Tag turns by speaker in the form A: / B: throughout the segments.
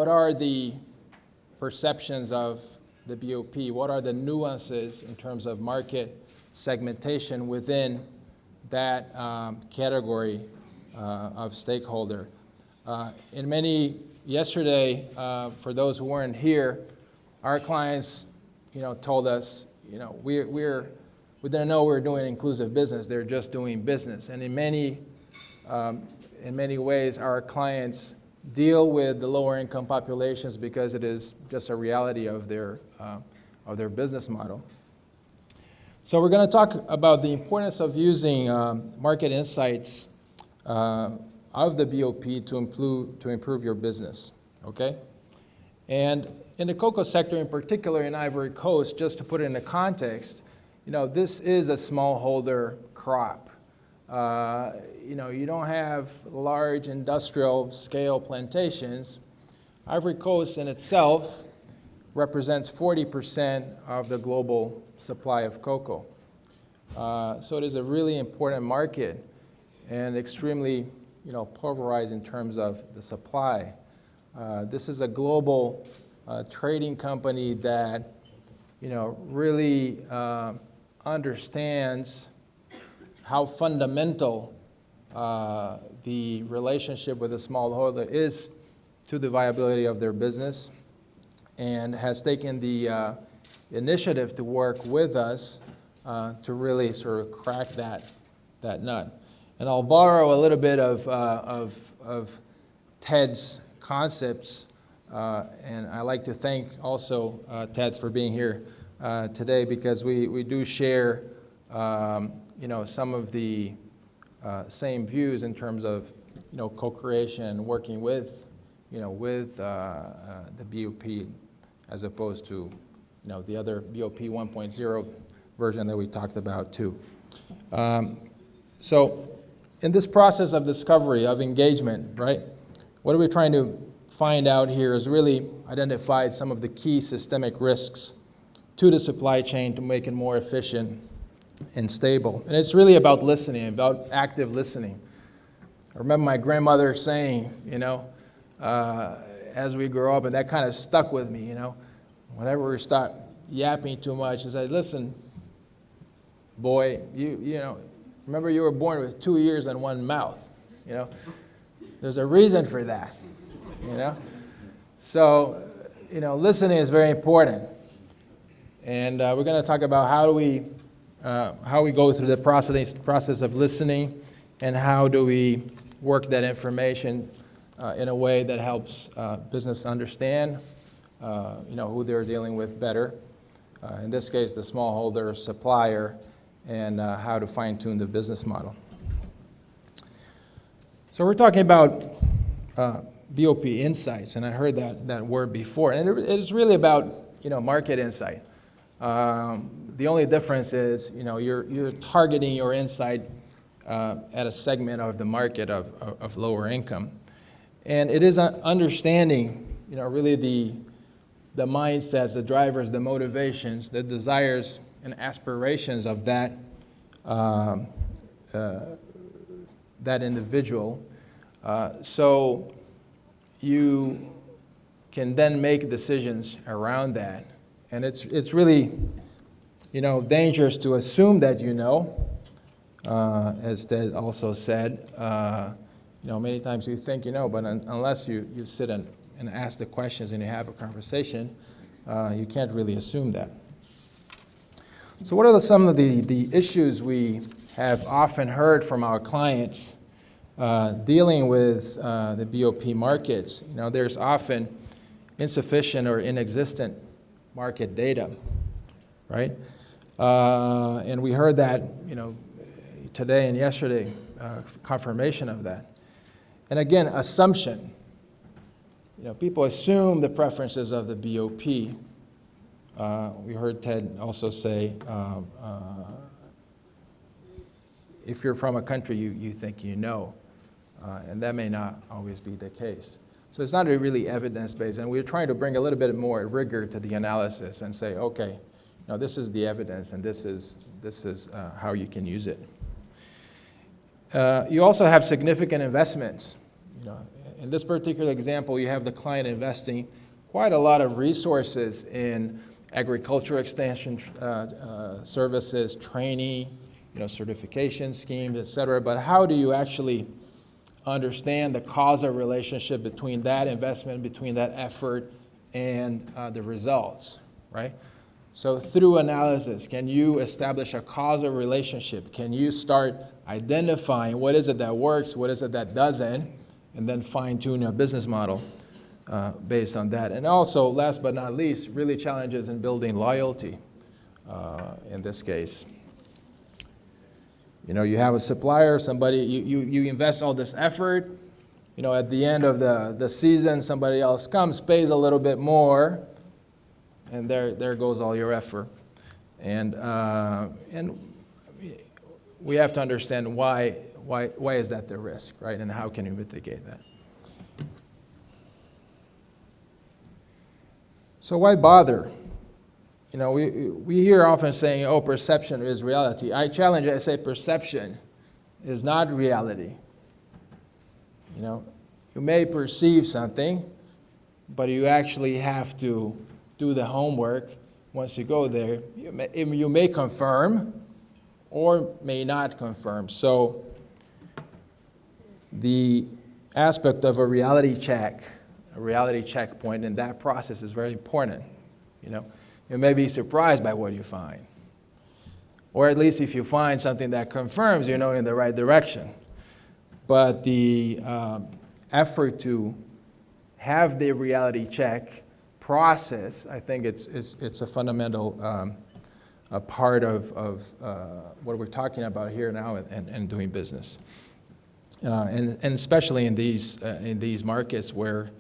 A: what are the perceptions of the BOP? What are the nuances in terms of market segmentation within that category of stakeholder? Yesterday, for those who weren't here, our clients, told us, we didn't know we were doing inclusive business. They're just doing business. And in many ways, our clients deal with the lower income populations because it is just a reality of their business model. So we're going to talk about the importance of using market insights of the BOP to improve your business, okay? And in the cocoa sector in particular in Ivory Coast, just to put it into context, this is a smallholder crop. You don't have large industrial scale plantations. Ivory Coast in itself represents 40% of the global supply of cocoa. So it is a really important market and extremely, pulverized in terms of the supply. This is a global trading company that, really understands how fundamental the relationship with the smallholder is to the viability of their business, and has taken the initiative to work with us to really sort of crack that nut. And I'll borrow a little bit of Ted's concepts, and I like to thank also Ted for being here today, because we do share some of the same views in terms of co-creation and working with the BOP, as opposed to the other BOP 1.0 version that we talked about too. So in this process of discovery, of engagement, right, what are we trying to find out here is really identify some of the key systemic risks to the supply chain to make it more efficient and stable. And it's really about listening, about active listening. I remember my grandmother saying, as we grow up, and that kind of stuck with me, whenever we start yapping too much, she said, listen, boy, remember you were born with 2 ears and 1 mouth, There's a reason for that, So, listening is very important. And we're going to talk about how we go through the process of listening, and how do we work that information in a way that helps business understand who they're dealing with better. In this case, the smallholder supplier, and how to fine-tune the business model. So we're talking about BOP insights, and I heard that word before, and it is really about market insight. The only difference is you're targeting your insight at a segment of the market of lower income, and it is understanding really the mindsets, the drivers, the motivations, the desires and aspirations of that individual, so you can then make decisions around that. And it's really dangerous to assume that as Ted also said, many times you think but unless you sit and ask the questions and you have a conversation, you can't really assume that. So what are some of the issues we have often heard from our clients dealing with the BOP markets? There's often insufficient or inexistent market data, right? And we heard that, today and yesterday, confirmation of that. And again, assumption. People assume the preferences of the BOP. We heard Ted also say, if you're from a country, you think and that may not always be the case. So it's not really evidence-based, and we're trying to bring a little bit more rigor to the analysis and say, okay, this is the evidence, and this is how you can use it. You also have significant investments, in this particular example, you have the client investing quite a lot of resources in agriculture extension services, training, certification schemes, et cetera. But how do you actually understand the causal relationship between that investment, between that effort, and the results, right? So through analysis, can you establish a causal relationship? Can you start identifying what is it that works, what is it that doesn't, and then fine-tune your business model based on that? And also, last but not least, really challenges in building loyalty in this case. You have a supplier, somebody, you invest all this effort, at the end of the season, somebody else comes, pays a little bit more, and there goes all your effort. And we have to understand why is that the risk, right? And how can you mitigate that? So why bother? We hear often saying, oh, perception is reality. I challenge it, I say perception is not reality. You may perceive something, but you actually have to do the homework. Once you go there, you may confirm or may not confirm. So the aspect of a reality checkpoint in that process is very important. You may be surprised by what you find. Or at least if you find something that confirms in the right direction. But the effort to have the reality check process, I think it's a fundamental a part of what we're talking about here now and doing business. And especially in these markets where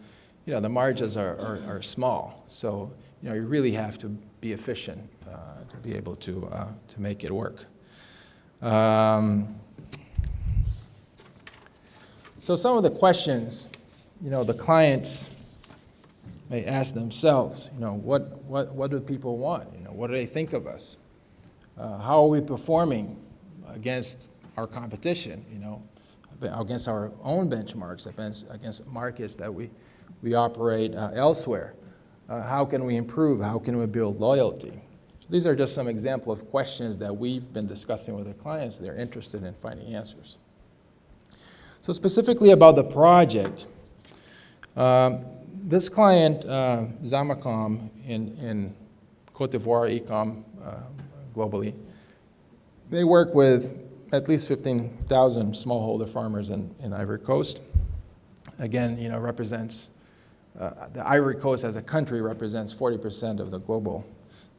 A: the margins are small. So you really have to be efficient to be able to make it work. So some of the questions, the clients may ask themselves, what do people want? What do they think of us? How are we performing against our competition? Against our own benchmarks, against markets that we operate elsewhere. How can we improve? How can we build loyalty? These are just some example of questions that we've been discussing with the clients. They're interested in finding answers. So specifically about the project, this client, Zamacom in Cote d'Ivoire, Ecom globally, they work with at least 15,000 smallholder farmers in Ivory Coast. Again, represents the Ivory Coast as a country represents 40% of the global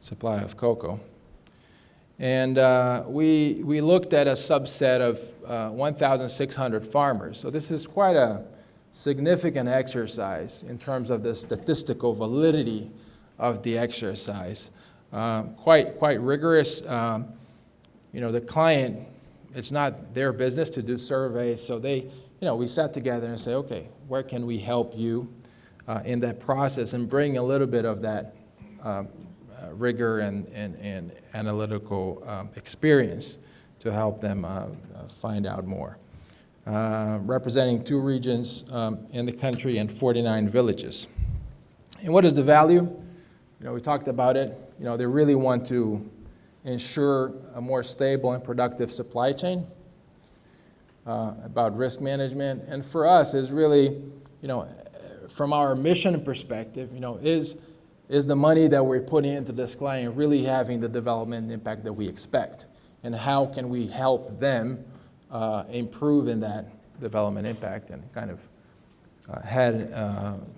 A: supply of cocoa. And we looked at a subset of 1,600 farmers. So this is quite a significant exercise in terms of the statistical validity of the exercise. Quite rigorous. The client, it's not their business to do surveys, so we sat together and say, okay, where can we help you in that process and bring a little bit of that rigor and analytical experience to help them find out more. Representing 2 regions in the country and 49 villages. And what is the value? We talked about it. They really want to ensure a more stable and productive supply chain, about risk management. And for us is really, from our mission perspective, is the money that we're putting into this client really having the development impact that we expect? And how can we help them improve in that development impact and kind of head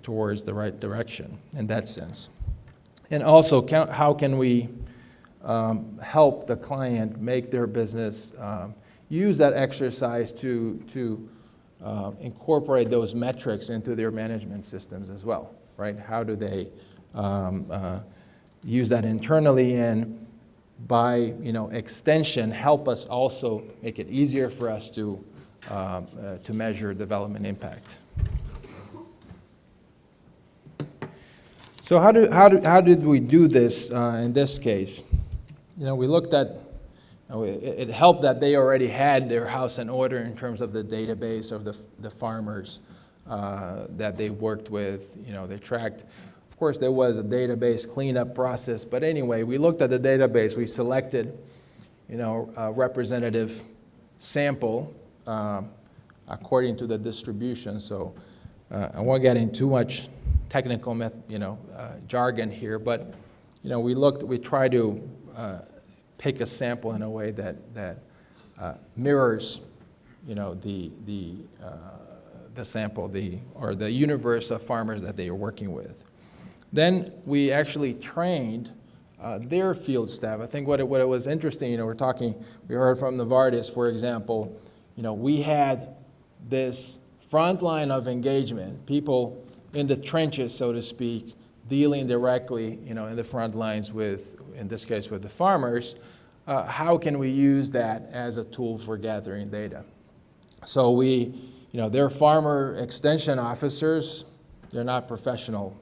A: towards the right direction in that sense? And also, how can we help the client make their business, use that exercise to incorporate those metrics into their management systems as well, right? How do they use that internally and by extension help us also make it easier for us to measure development impact. So how did we do this in this case? We looked at, it helped that they already had their house in order in terms of the database of the farmers that they worked with. They tracked. Of course, there was a database cleanup process, but anyway, we looked at the database. We selected, a representative sample according to the distribution. So I won't get into too much technical jargon here, but we tried to pick a sample in a way that mirrors, the sample, or the universe of farmers that they are working with. Then we actually trained their field staff. I think what it was interesting, we heard from Novartis, for example, we had this front line of engagement, people in the trenches, so to speak, dealing directly, in the front lines with, in this case, with the farmers. How can we use that as a tool for gathering data? So they're farmer extension officers. They're not professional,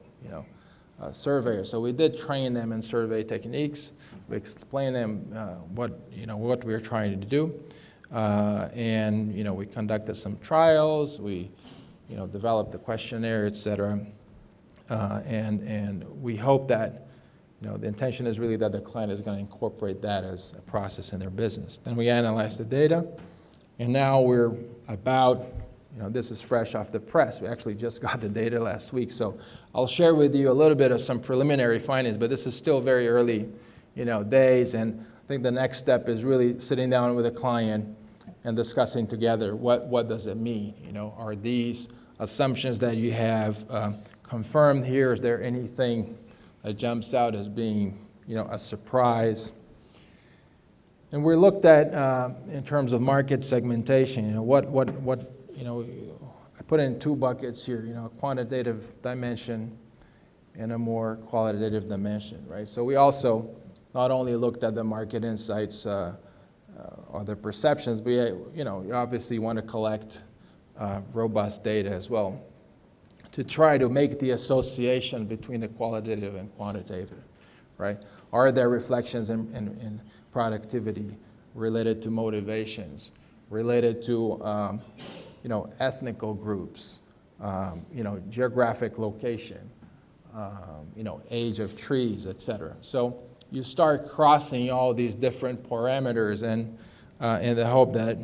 A: surveyors. So we did train them in survey techniques. We explained them what we were trying to do. And we conducted some trials. We developed a questionnaire, et cetera. And we hope that the intention is really that the client is going to incorporate that as a process in their business. Then we analyzed the data, and now we're about, this is fresh off the press. We actually just got the data last week, so I'll share with you a little bit of some preliminary findings, but this is still very early, days, and I think the next step is really sitting down with a client and discussing together what does it mean. Are these assumptions that you have confirmed here? Is there anything that jumps out as being, a surprise? And we're looked at in terms of market segmentation. I put in two buckets here. A quantitative dimension and a more qualitative dimension, right? So we also not only looked at the market insights or the perceptions, but you obviously want to collect robust data as well, to try to make the association between the qualitative and quantitative, right? Are there reflections in productivity related to motivations, related to, ethnical groups, geographic location, age of trees, et cetera. So you start crossing all these different parameters, and in the hope that,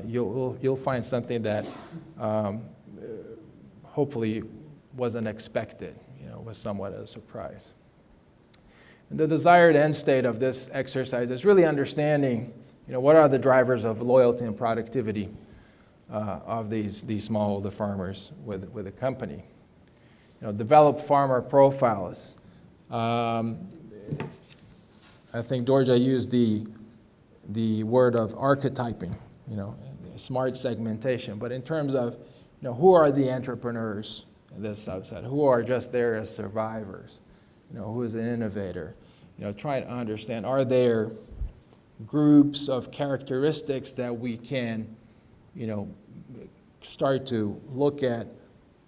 A: you'll find something that hopefully wasn't expected, was somewhat of a surprise. And the desired end state of this exercise is really understanding, what are the drivers of loyalty and productivity of these smallholder farmers with a company. Develop farmer profiles. I think Dorja used the word of archetyping, smart segmentation. But in terms of, who are the entrepreneurs in this subset? Who are just there as survivors? Who is an innovator? Trying to understand, are there groups of characteristics that we can, start to look at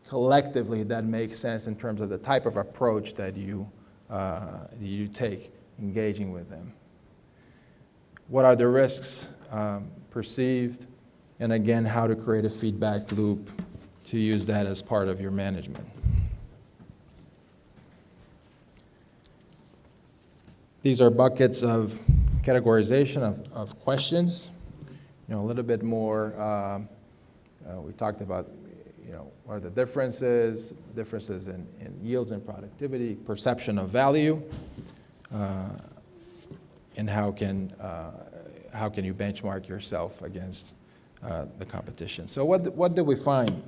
A: collectively that makes sense in terms of the type of approach that you take engaging with them. What are the risks perceived? And again, how to create a feedback loop to use that as part of your management. These are buckets of categorization of questions. A little bit more, we talked about, what are the differences in yields and productivity, perception of value, and how can you benchmark yourself against the competition. So what did we find?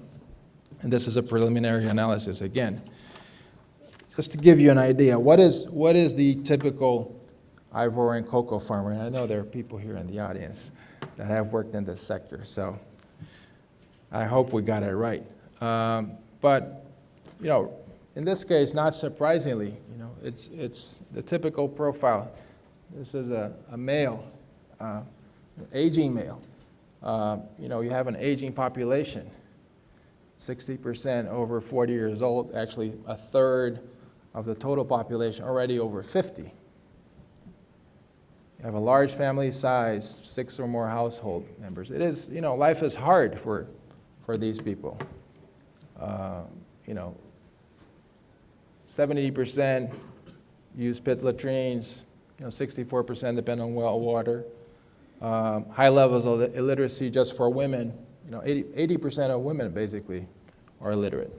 A: And this is a preliminary analysis again. Just to give you an idea, what is the typical Ivorian cocoa farmer? And I know there are people here in the audience that have worked in this sector, so I hope we got it right. But in this case, not surprisingly, it's the typical profile. This is a male, aging male. You have an aging population, 60% over 40 years old, actually a third of the total population already over 50. You have a large family size, 6 or more household members. It is, life is hard for these people. You know, 70% use pit latrines, you know, 64% depend on well water. High levels of illiteracy just for women, you know, 80% of women basically are illiterate.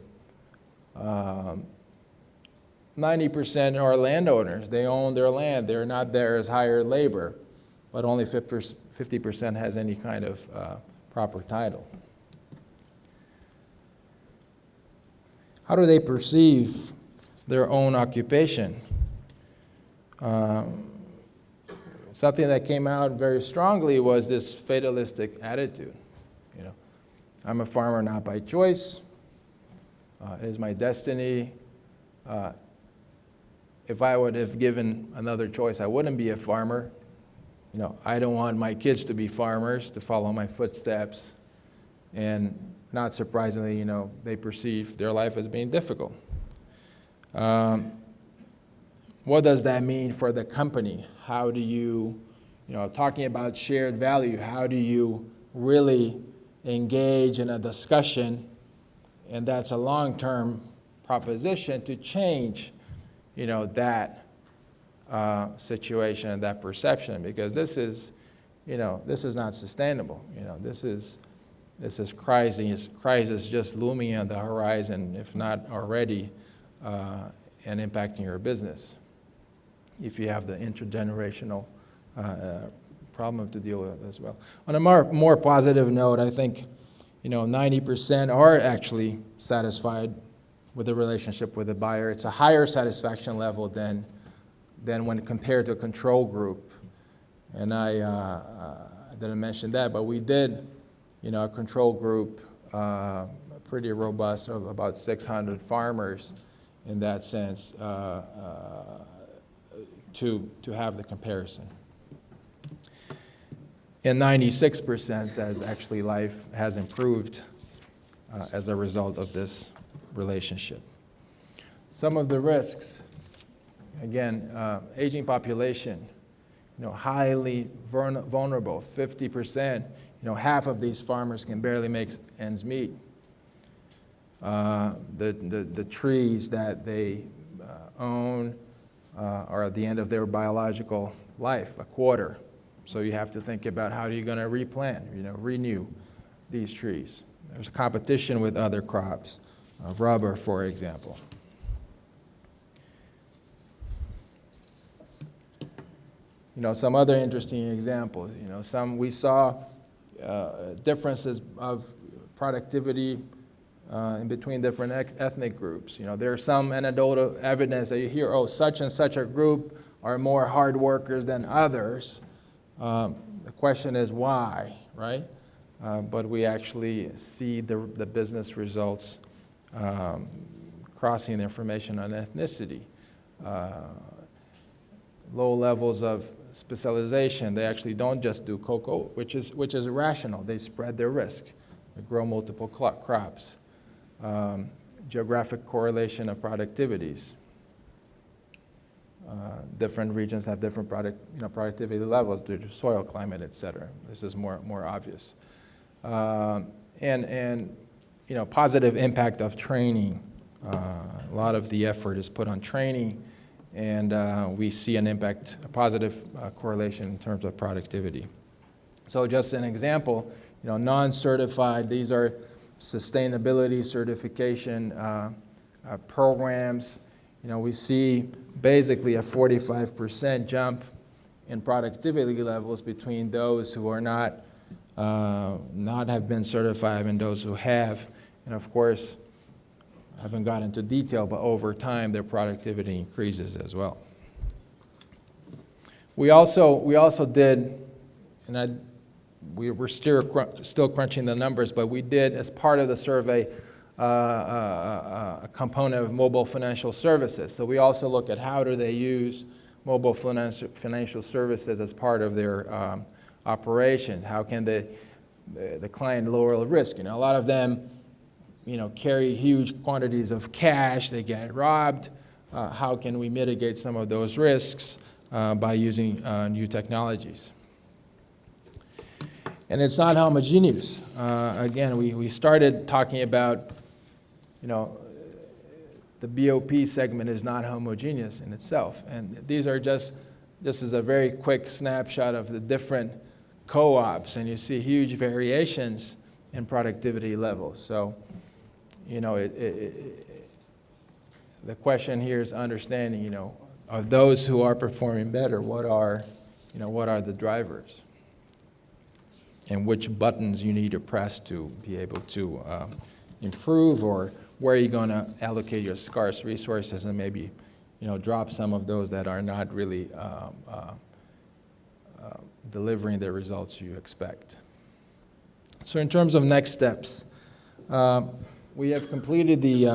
A: 90% are landowners. They own their land. They're not there as hired labor, but only 50% has any kind of proper title. How do they perceive their own occupation? Something that came out very strongly was this fatalistic attitude. You know, I'm a farmer not by choice. It is my destiny. If I would have given another choice, I wouldn't be a farmer. You know, I don't want my kids to be farmers, to follow my footsteps. And not surprisingly, you know, they perceive their life as being difficult. What does that mean for the company? How do you know, talking about shared value, how do you really engage in a discussion? And that's a long-term proposition to change, you know, that situation and that perception, because this is, you know, this is not sustainable. You know, this is crisis just looming on the horizon, if not already, and impacting your business, if you have the intergenerational problem to deal with as well. On a more positive note, I think, you know, 90% are actually satisfied with the relationship with the buyer. It's a higher satisfaction level than when compared to a control group. And I didn't mention that, but we did, you know, a control group, pretty robust, of about 600 farmers in that sense, to have the comparison. And 96% says actually life has improved as a result of this relationship. Some of the risks, again, aging population, you know, highly vulnerable, 50%, you know, half of these farmers can barely make ends meet. The trees that they own are at the end of their biological life, a quarter. So you have to think about how are you going to replant, you know, renew these trees. There's a competition with other crops, rubber, for example. You know, some other interesting examples. You know, we saw differences of productivity in between different ethnic groups. You know, there's some anecdotal evidence that you hear, oh, such and such a group are more hard workers than others. The question is why, right? But we actually see the business results crossing the information on ethnicity. Low levels of specialization. They actually don't just do cocoa, which is rational. They spread their risk. They grow multiple crops. Geographic correlation of productivities. Different regions have different productivity levels due to soil, climate, et cetera. This is more obvious. And you know, positive impact of training. A lot of the effort is put on training, and we see an impact, a positive correlation in terms of productivity. So just an example, you know, non-certified, these are sustainability certification programs. You know, we see basically a 45% jump in productivity levels between those who are not have been certified and those who have. And of course, I haven't got into detail, but over time their productivity increases as well. We also did, and we're still crunching the numbers, but we did, as part of the survey, a component of mobile financial services. So we also look at how do they use mobile financial services as part of their operation. How can the client lower the risk? You know, a lot of them, you know, carry huge quantities of cash. They get robbed. How can we mitigate some of those risks by using new technologies? And it's not homogeneous. Again, we started talking about the BOP segment is not homogeneous in itself. And these are just as a very quick snapshot of the different co-ops, and you see huge variations in productivity levels. So, the question here is understanding, of those who are performing better, what are the drivers? And which buttons you need to press to be able to improve, or where are you going to allocate your scarce resources and maybe, drop some of those that are not really delivering the results you expect. So in terms of next steps, we have completed the,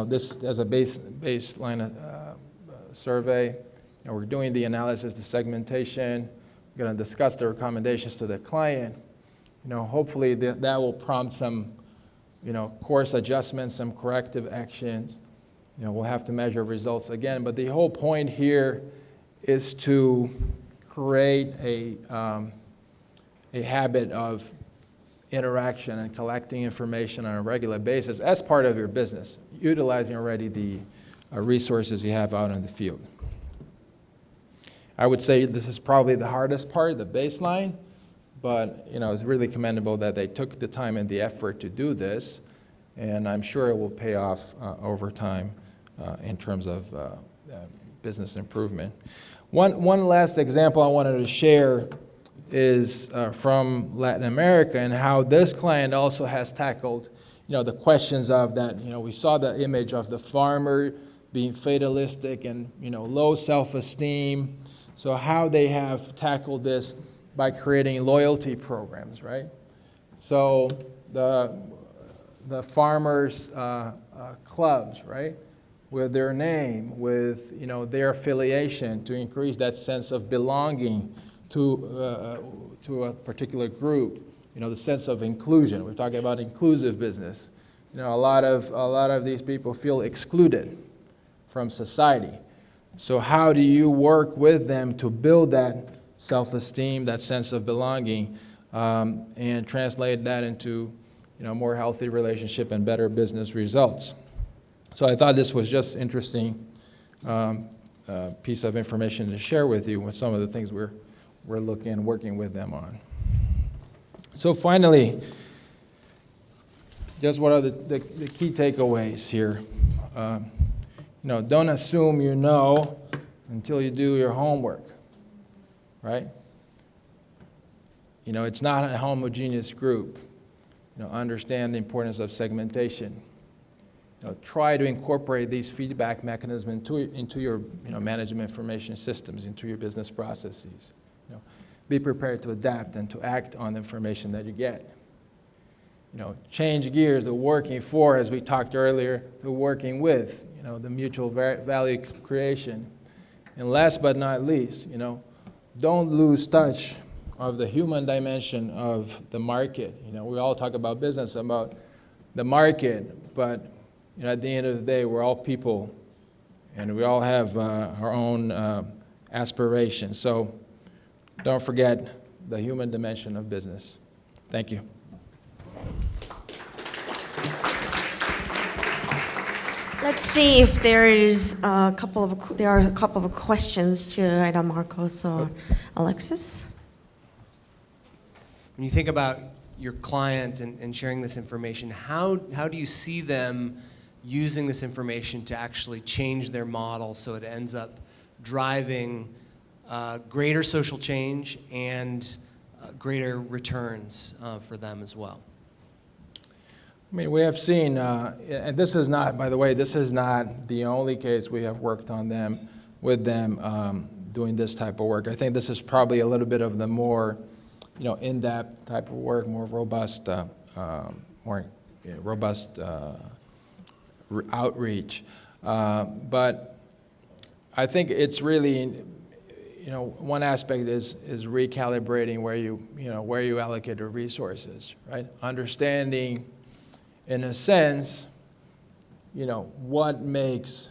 A: this as a baseline survey. We're doing the analysis, the segmentation. We're going to discuss the recommendations to the client. Hopefully that will prompt some, course adjustments, some corrective actions. We'll have to measure results again, but the whole point here is to create a habit of interaction and collecting information on a regular basis as part of your business, utilizing already the resources you have out in the field. I would say this is probably the hardest part, the baseline, but it's really commendable that they took the time and the effort to do this, and I'm sure it will pay off over time in terms of business improvement. One last example I wanted to share is from Latin America, and how this client also has tackled, the questions of that. We saw the image of the farmer being fatalistic and low self-esteem. So how they have tackled this by creating loyalty programs, right? So the farmers' clubs, right, with their name, with their affiliation, to increase that sense of belonging to a particular group, the sense of inclusion. We're talking about inclusive business. A lot of these people feel excluded from society. So how do you work with them to build that self-esteem, that sense of belonging, and translate that into more healthy relationship and better business results? So I thought this was just interesting piece of information to share with you with some of the things we're working with them on. So finally, just what are the key takeaways here? Don't assume you know until you do your homework, right? It's not a homogeneous group. Understand the importance of segmentation. Try to incorporate these feedback mechanisms into your management information systems, into your business processes. Be prepared to adapt and to act on the information that you get. Change gears, the working for, as we talked earlier, the working with, the mutual value creation. And last but not least, don't lose touch of the human dimension of the market. We all talk about business, about the market, but at the end of the day, we're all people, and we all have our own aspirations. So don't forget the human dimension of business. Thank you.
B: Let's see if there are a couple of questions to either Marcos or Alexis.
C: When you think about your client and sharing this information, how do you see them using this information to actually change their model so it ends up driving greater social change and greater returns for them as well?
A: We have seen, and this is not, by the way, this is not the only case we have worked on them, with them doing this type of work. I think this is probably a little bit of the more, in-depth type of work, more robust, outreach. But I think it's really, one aspect is recalibrating where you allocate your resources, right? Understanding, in a sense, what makes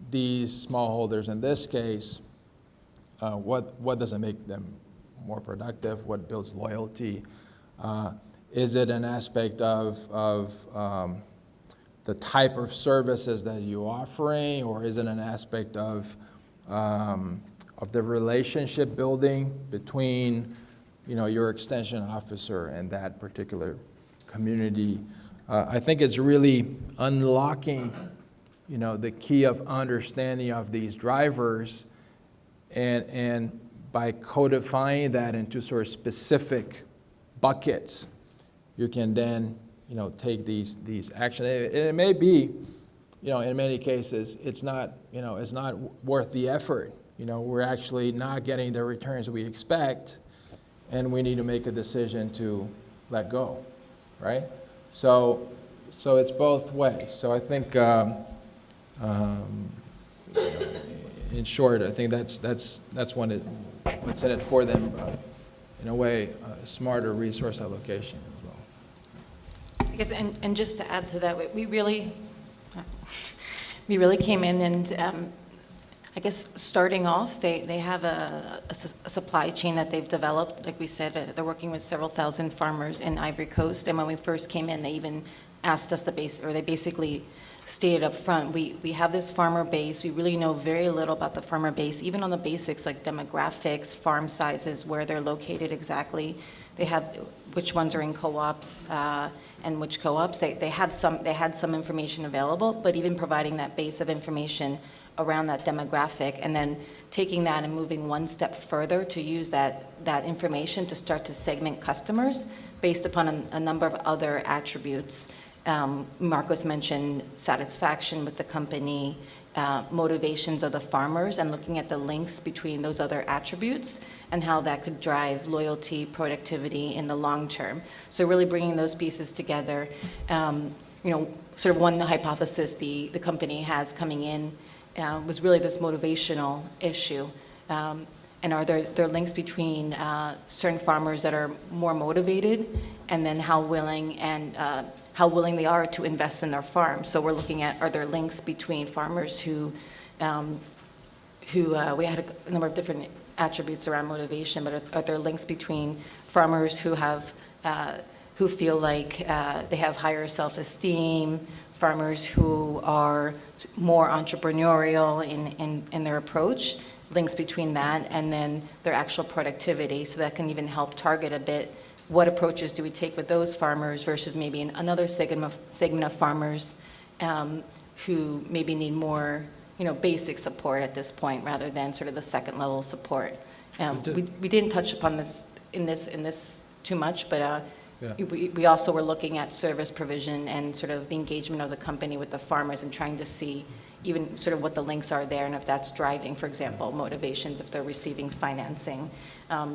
A: these smallholders, in this case, what doesn't make them more productive? What builds loyalty? Is it an aspect of the type of services that you're offering, or is it an aspect of the relationship building between, your extension officer and that particular community? I think it's really unlocking, the key of understanding of these drivers, and by codifying that into sort of specific buckets, you can then, take these actions. And it may be, in many cases, it's not worth the effort. We're actually not getting the returns we expect, and we need to make a decision to let go, right? So it's both ways. So I think, in short, I think that's what's in it for them. In a way, smarter resource allocation as well.
D: I guess, and just to add to that, we really came in and, I guess starting off, they have a supply chain that they've developed. Like we said, they're working with several thousand farmers in Ivory Coast. And when we first came in, they even asked us they basically stated up front, we have this farmer base. We really know very little about the farmer base, even on the basics like demographics, farm sizes, where they're located exactly. They have which ones are in co-ops and which co-ops. They had some information available, but even providing that base of information around that demographic, and then taking that and moving one step further to use that information to start to segment customers based upon a number of other attributes. Marcos mentioned satisfaction with the company, motivations of the farmers, and looking at the links between those other attributes and how that could drive loyalty, productivity in the long term. So really bringing those pieces together. Sort of one hypothesis the company has coming in was really this motivational issue. And are there links between certain farmers that are more motivated, and then how willing they are to invest in their farm. So we're looking at, are there links between farmers who we had a number of different attributes around motivation, but are there links between farmers who feel like they have higher self-esteem, farmers who are more entrepreneurial in their approach, links between that and then their actual productivity, so that can even help target a bit what approaches do we take with those farmers versus maybe another segment of farmers who maybe need more, basic support at this point rather than sort of the second level support. We didn't touch upon this in this too much, but we also were looking at service provision and sort of the engagement of the company with the farmers and trying to see even sort of what the links are there and if that's driving, for example, motivations if they're receiving financing.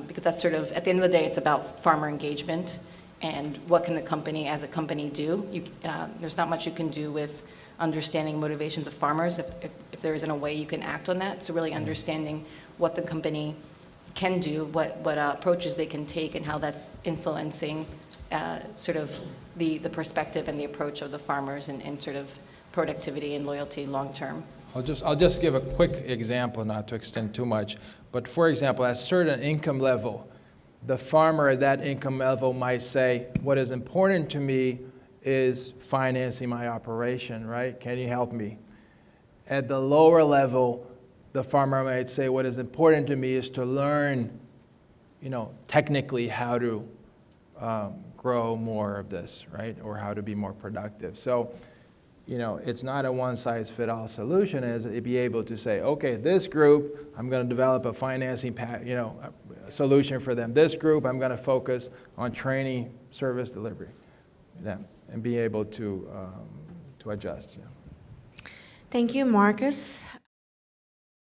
D: Because that's sort of, at the end of the day, it's about farmer engagement and what can the company as a company do. There's not much you can do with understanding motivations of farmers if there isn't a way you can act on that. So really understanding what the company can do, what approaches they can take, and how that's influencing sort of the perspective and the approach of the farmers and sort of productivity and loyalty long term.
A: I'll just give a quick example, not to extend too much. But for example, at a certain income level, the farmer at that income level might say, what is important to me is financing my operation, right? Can you help me? At the lower level, the farmer might say, what is important to me is to learn, technically how to grow more of this, right? Or how to be more productive. So, it's not a one-size-fits-all solution. Is to be able to say, okay, this group, I'm going to develop a financing, solution for them. This group, I'm going to focus on training, service delivery, and be able to adjust.
B: Thank you, Marcus.